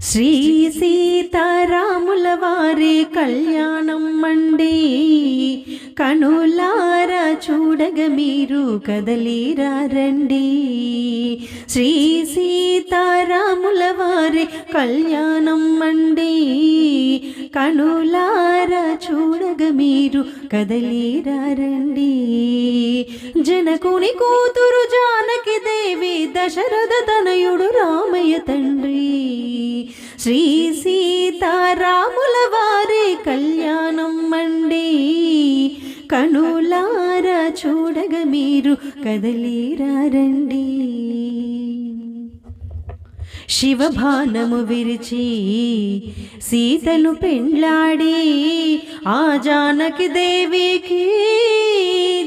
శ్రీ సీతారాముల వారి కళ్యాణం మండి కనులారా చూడగ మీరు కదలిరా రండి. శ్రీ సీతారాముల వారి కళ్యాణం మండి కనులారా చూడగ మీరు కదలిరా రండి. జనకుని కూతురు జానకి దేవి దశరథ తనయుడు రామయ్య తండ్రి. శ్రీ సీతారాముల వారి కళ్యాణం మండి కనులారా చూడగ మీరు కదలిరా రండి. శివభానము విరిచి సీతను పెండ్లాడి ఆ జానకి దేవికి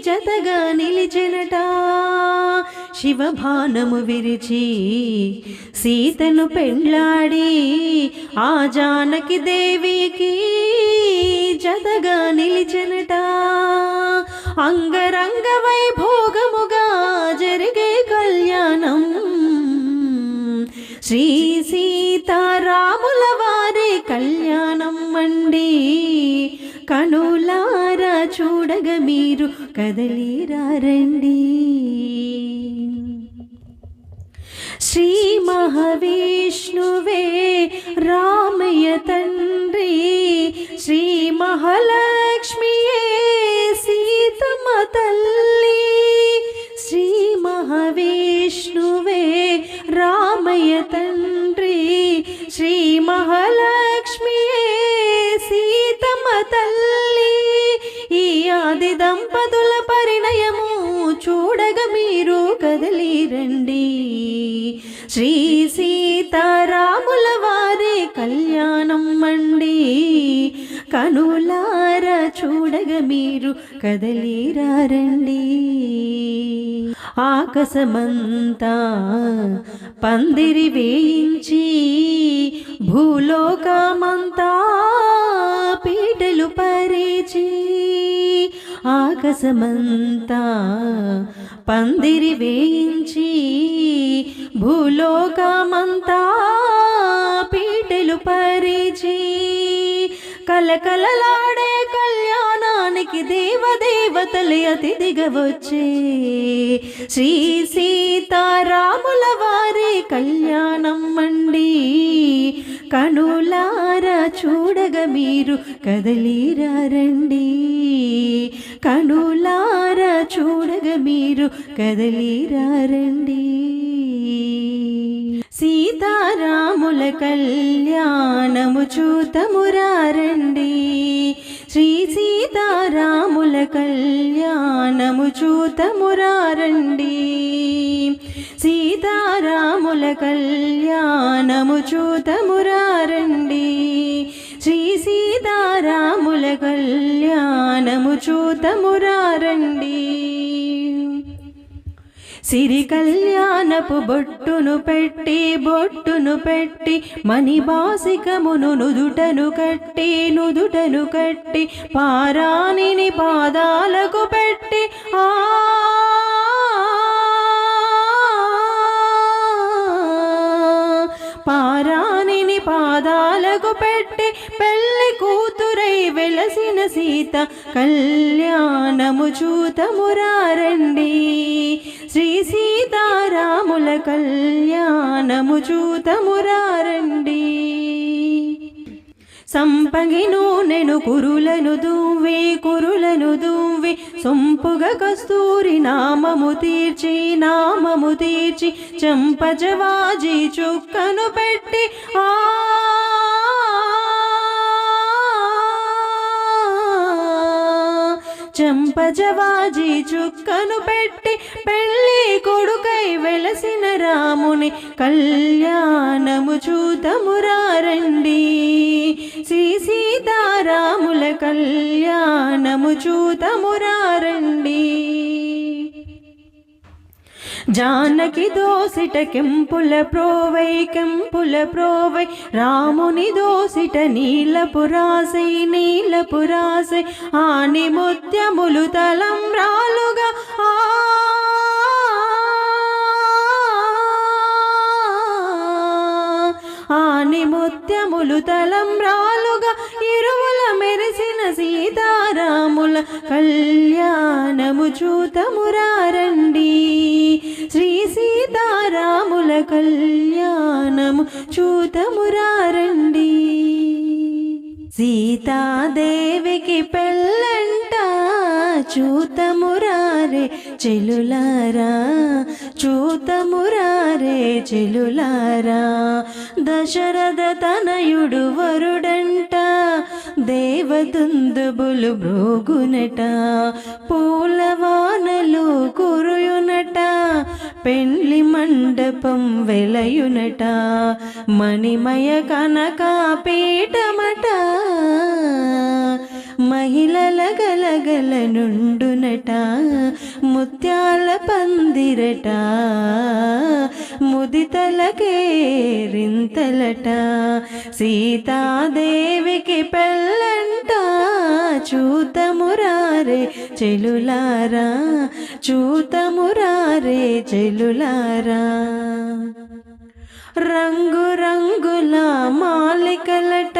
జతగా నిలిచెనట. శివభానము విరిచి సీతను పెండ్లాడి ఆ జానకి దేవికి జతగా నిలిచెనట. అంగరంగ వైభోగముగా జరిగే కళ్యాణం శ్రీ సీతారాముల వారి కళ్యాణం మండి కనులారా చూడగ మీరు కదలిరా రండి. శ్రీ మహావిష్ణువే రామయ్య తండ్రి, శ్రీ మహాలక్ష్మియే సీతమ్మ తల్లి. శ్రీ మహావిష్ణువే రామయ్య తండ్రి, శ్రీ మహాలక్ష్మియే సీతమ్మ తల్లి. ఈ ఆది దంపతుల పరిణయము చూడగ మీరు కదలి రండి. శ్రీ సీతారాముల వారి కళ్యాణం మండి కనులారా చూడగ మీరు కదలిరా రండి. ఆకాశమంతా పందిరి వేయించి భూలోకమంతా పీటలు పరిచి, ఆకాశమంతా పందిరి వేయించి భూలోకమంతా పీటలు పరిచి, కలకలలాడే కళ్యాణానికి దేవదేవతలే అతిథిగా వచ్చే. శ్రీ సీతారాముల వారి కళ్యాణం మండి కనులారా చూడగ మీరు కదలిరా రండి. కనులారా చూడగ మీరు కదలిరా రండి. సీతారాముల కళ్యాణము చూతమురా రండి. శ్రీ సీతారాముల కళ్యాణము చూతమురా రండి. సీతారాముల కళ్యాణము చూతమురా రండి. శ్రీ సీతారాముల కళ్యాణము చూతమురా రండి. సిరి కళ్యాణపు బొట్టును పెట్టి మణిబాసికమును నుదుటను కట్టి పారాణిని పాదాలకు పెట్టి పారాణిని పాదాలకు పెట్టి పెళ్లి కూతురై వెలసిన సీత కళ్యాణము చూతమురా రండి. శ్రీ సీతారాముల కళ్యాణము చూతమురా రండి. సంపంగి నూనెను కురులను దువ్వి సొంపుగా కస్తూరి నామము తీర్చి చంపజవాజీ చుక్కను పెట్టి చంపజవాజీ చుక్కను పెట్టి పెళ్లి కొడుకై వెలసిన రాముని కళ్యాణము చూతమురా రండి. శ్రీ సీతారాముల కళ్యాణము చూతమురా రండి. జానకి దోసిట కెంపుల ప్రోవై రాముని దోసిట నీలపు రాసై ఆని ముత్యములు తలంబ్రాలుగా ఆని ఆణిముత్యములు తలంబ్రాలుగా ఇరువుల మెరిసిన సీతారాముల కళ్యాణము చూతమురారండి. శ్రీ సీతారాముల కళ్యాణము చూతమురారండి. సీతాదేవికి పెళ్ళంట చూతమురారే చెలులారా, చూతమురారే చెలులారా. దశరథ తనయుడు వరుడంట దేవదుందుబులు బ్రోగునట, పూలవానలు కురుయునట, పెండ్లి మండపం వెలయునట, మణిమయ కనకాపీఠమట, మహిళల గలగల నుండునట, ముత్యాల పందిరట, ముదితలకేరింతలట. సీతాదేవికి పెళ్ళంట చూతమురారే చెలులారా, చూతమురారే చెలులారా. రంగు రంగుల మాలికలట,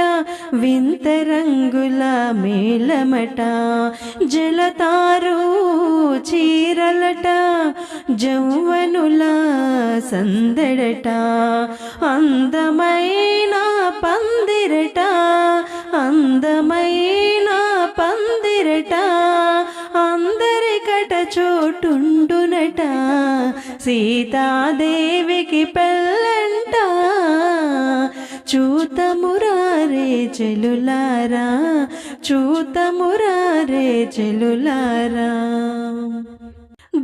వింత రంగుల మేళమట, జలతారు చీరలట, జౌవనుల సందడట, అందమైన పందిరట, అందమైన పందిరట, అందరికట చోటుండునట. సీతాదేవికి పెళ్ళంట చూతమురారే చెలులారా, చూతమురారే చెలులారా.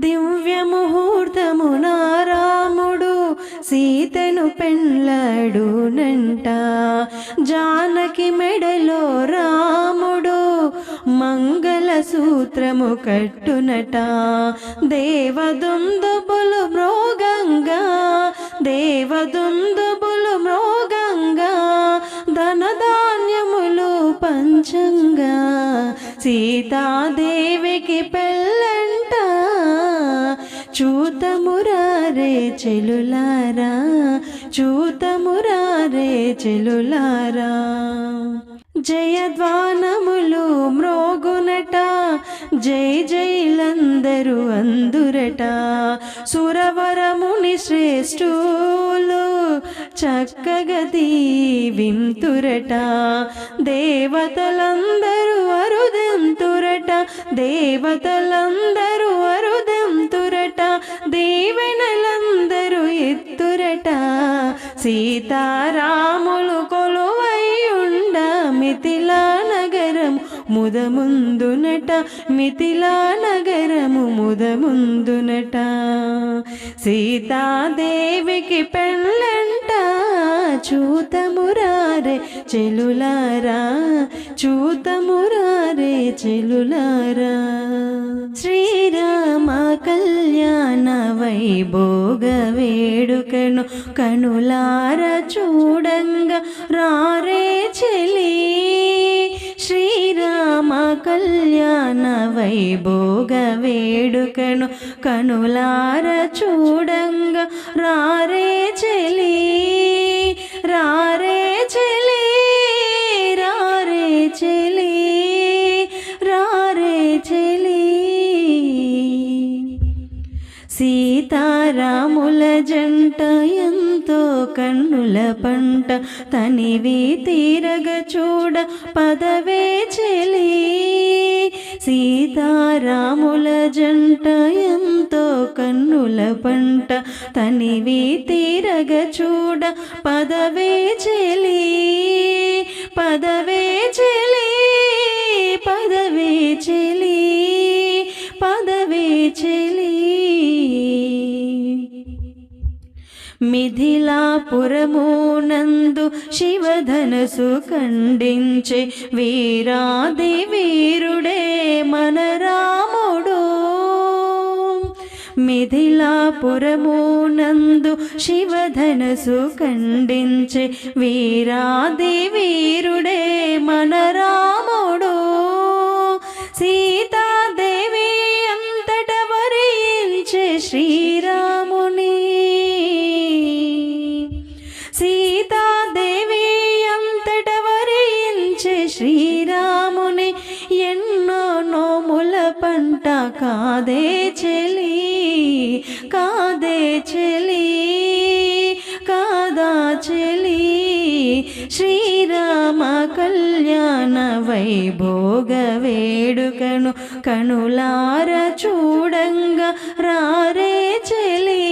దివ్య ముహూర్తమున రాముడు సీతను పెళ్ళాడునంట, జానకి మెడలో రాముడు మంగళ సూత్రము కట్టునట. దేవదుందుబులు మ్రోగంగా, దేవదుందుబులు మ్రోగంగా, ధనధాన్యములు పంచంగా. సీతాదేవికి పెళ్ళంట చూతమురారే చెలులారా, చూతమురారే చెలులారా. జయధ్వానములు మ్రోగునట, జై జైలందరూ అందురట, సురవరముని శ్రేష్ఠులు చక్కగా దీవింతురట, దేవతలందరూ అరుదెంతురట, దేవతలందరూ అరుదెంతురట, దీవెనలందరూ ఎత్తురట. సీతారాములు కొలువైయుండ మిథిలా నగరం ముదముందునట, మిథిలా నగరము ముదముందునట. సీతాదేవికి పెళ్ళంట చూతమురారే చెలులారా, చూతమురారే చెలులారా. శ్రీరామ కళ్యాణ వైభోగ వేడుకను కనులార చూడంగా రారే చెలి. శ్రీరామ కళ్యాణ వైభోగ వేడుకను కనులార చూడంగా రారే చెలి, రారే చెలి, రారే చెలి, రారే చెలి. సీతారాముల జంట ఎంతో కన్నుల పంట, తనివి తీరగ చూడ పదవే చెలి. సీతారాముల జంట ఎంతో కన్నుల పంట, తనివి తీరగ చూడ పదవే చెలి, పదవే చెలి, పదవే చెలి, పదవే చెలి. మిథిలాపురమునందు శివధనసు ఖండించే వీరాది వీరుడే మన రాముడు. మిథిలాపురమునందు శివధనసు ఖండించే వీరాది వీరుడే మన రాముడు. సీతాదేవి అంతట వరించే శ్రీరాముని, సీతాదేవి శ్రీరాముని ఎన్నో నోముల పంట కాదే చెలి, కాదే చెలి, కాదా చెలి. శ్రీరామ కళ్యాణ వైభోగ వేడుకను కనులార చూడంగా రారే చెలి.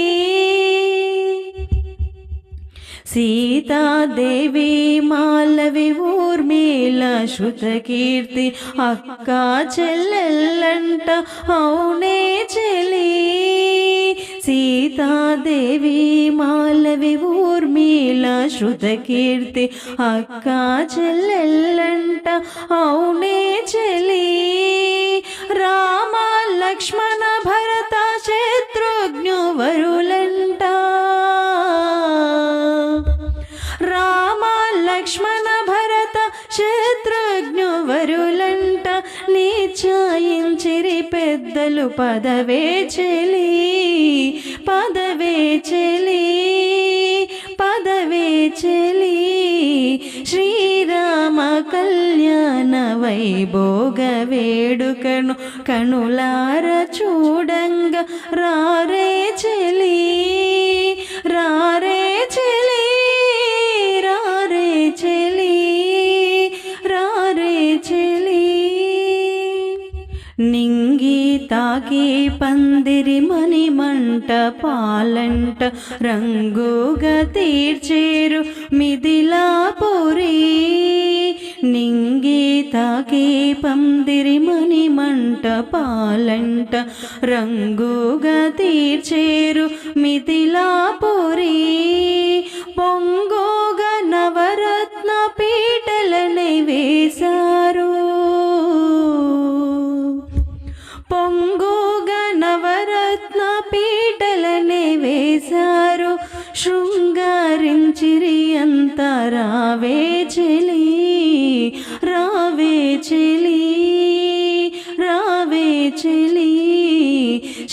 సీతాదేవి మాలవి ఊర్మిళ శృతకీర్తి అక్క చెల్లెల్లంట అవునే చెలి. సీతాదేవి మాలవి ఊర్మిళ శృతకీర్తి అక్క చెల్లెల్లంట అవునే చెలి. రామ లక్ష్మణ భరత శత్రుఘ్ను వరులంట, రామ లక్ష్మణ భరత శత్రుఘ్ను వరులంట నిశ్చయించిరి పెద్దలు పదవే చెలి, పదవే చెలి, పదవే చెలి. శ్రీరామ కళ్యాణ వైభోగ వేడుకను కనులార చూడంగా రారే చెలి, రారే చెలి, రారే చెలి, రారే చెలి. నింగి తాకి పందిరి మణిమంట పాలంట రంగుగా తీర్చేరు మిథిలాపురి. నింగి తాకి పందిరి మణిమంట పాలంట రంగుగా తీర్చేరు మిథిలాపురి. పొంగుగా నవరత్న పీటలనై వేశారు, పొంగుగా నవరత్న పీటలనే వేశారు. శృంగారించిరి అంత రావే చెలి, రావే చెలి, రావే చెలి.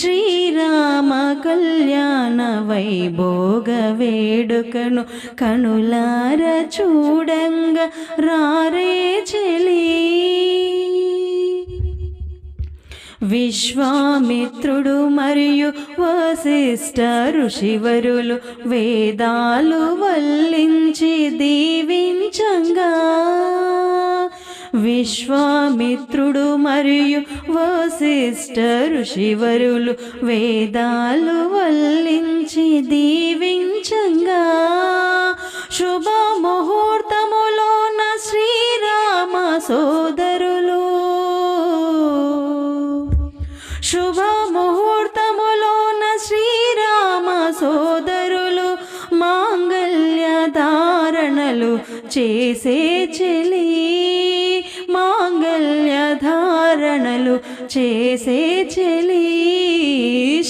శ్రీరామ కళ్యాణ వైభోగ వేడుకను కనులార చూడంగా రారే చెలి. విశ్వామిత్రుడు మరియు వశిష్ఠ ఋషివరులు వేదాలు వల్లించి దీవించంగా, విశ్వామిత్రుడు మరియు వశిష్ఠ ఋషివరులు వేదాలు వల్లించి దీవించంగా, శుభ ముహూర్తములోన శ్రీరామ సోదరులు, శుభ ముహూర్తములోన శ్రీరామ సోదరులు మాంగళ్య ధారణలు చేసే చెలి, మాంగళ్య ధారణలు చేసే చెలి.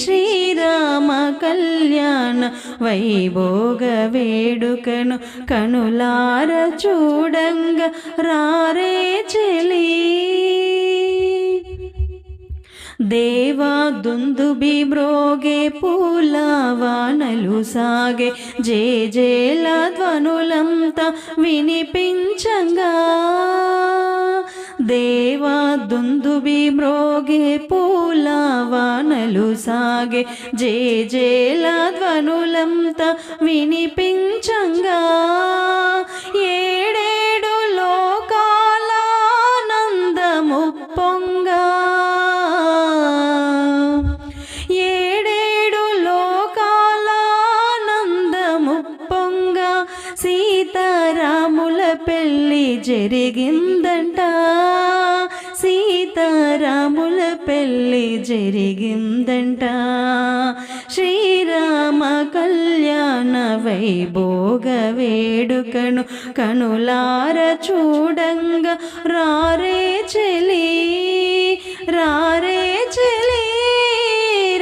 శ్రీరామ కళ్యాణ వైభోగ వేడుకను కనులార చూడంగా రారే చెలి. దేవా దుందుబి మ్రోగే పూలవానలు సాగే జేజేల ధ్వనులంతా వినిపించంగా, దేవా దుందుబి మ్రోగే పూలవానలు సాగే జేజేల ధ్వనులంతా వినిపించంగా, ఏడేడు లోకాల ఆనందము పొంగా, ఏడేడు లోకాల ఆనందము పొంగా. సీతారాముల పెళ్ళి జరిగిందంట, సీతారాముల పెళ్ళి జరిగిందంట. శ్రీరామ కళ్యాణ వైభోగ వేడుకను కనులార చూడంగా రారే చెలి, రారే చెలి,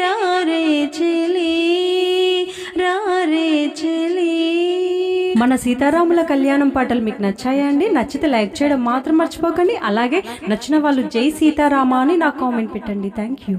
రారే చెలి, రారే చెలి. మన సీతారాముల కళ్యాణం పాటలు మీకు నచ్చాయా అండి? నచ్చితే లైక్ చేయడం మాత్రం మర్చిపోకండి. అలాగే నచ్చిన వాళ్ళు జై సీతారామ అని నాకు కామెంట్ పెట్టండి. Thank you.